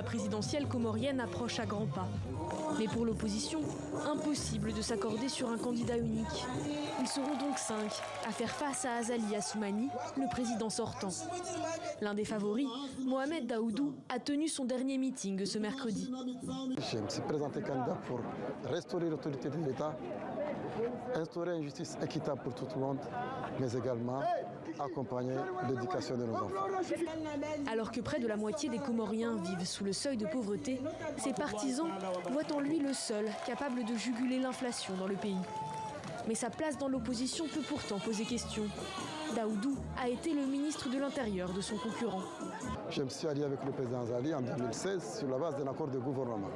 la présidentielle comorienne approche à grands pas. Mais pour l'opposition, impossible de s'accorder sur un candidat unique. Ils seront donc 5 à faire face à Azali Assoumani, le président sortant. L'un des favoris, Mohamed Daoudou, a tenu son dernier meeting ce mercredi. Je me suis présenté candidat pour restaurer l'autorité de l'État, instaurer une justice équitable pour tout le monde, mais également accompagner l'éducation de nos enfants. Alors que près de la moitié des Comoriens vivent sous le seuil de pauvreté, ses partisans voient en lui le seul capable de juguler l'inflation dans le pays. Mais sa place dans l'opposition peut pourtant poser question. Daoudou a été le ministre de l'Intérieur de son concurrent. Je me suis allié avec le président Azali en 2016 sur la base d'un accord de gouvernement.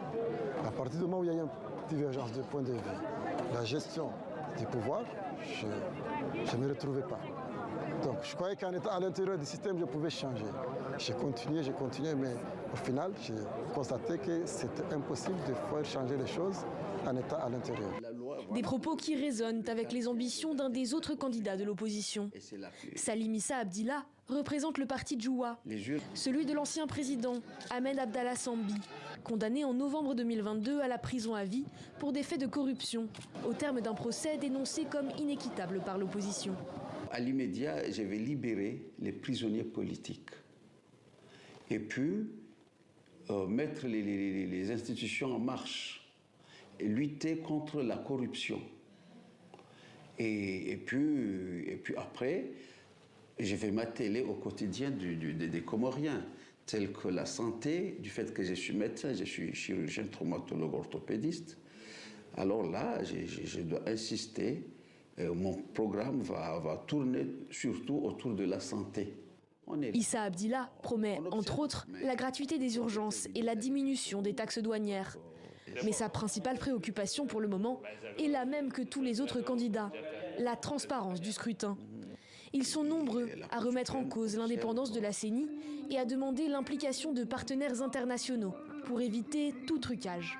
À partir du moment où il y a une divergence de point de vue, la gestion du pouvoir, je ne me retrouvais pas. Donc je croyais qu'en étant à l'intérieur du système, je pouvais changer. J'ai continué, mais au final, j'ai constaté que c'était impossible de faire changer les choses en étant à l'intérieur. Des propos qui résonnent avec les ambitions d'un des autres candidats de l'opposition. Salim Issa Abdillah représente le parti Djoua, celui de l'ancien président Ahmed Abdallah Sambi, condamné en novembre 2022 à la prison à vie pour des faits de corruption, au terme d'un procès dénoncé comme inéquitable par l'opposition. À l'immédiat, je vais libérer les prisonniers politiques et puis mettre les institutions en marche et lutter contre la corruption. Et puis après, je vais m'atteler au quotidien des Comoriens, tels que la santé, du fait que je suis médecin, je suis chirurgien, traumatologue, orthopédiste. Alors là, je dois insister. Mon programme va tourner surtout autour de la santé. Issa Abdillah promet, entre autres, la gratuité des urgences et la diminution des taxes douanières. Mais sa principale préoccupation pour le moment est la même que tous les autres candidats, la transparence du scrutin. Ils sont nombreux à remettre en cause l'indépendance de la CENI et à demander l'implication de partenaires internationaux pour éviter tout trucage.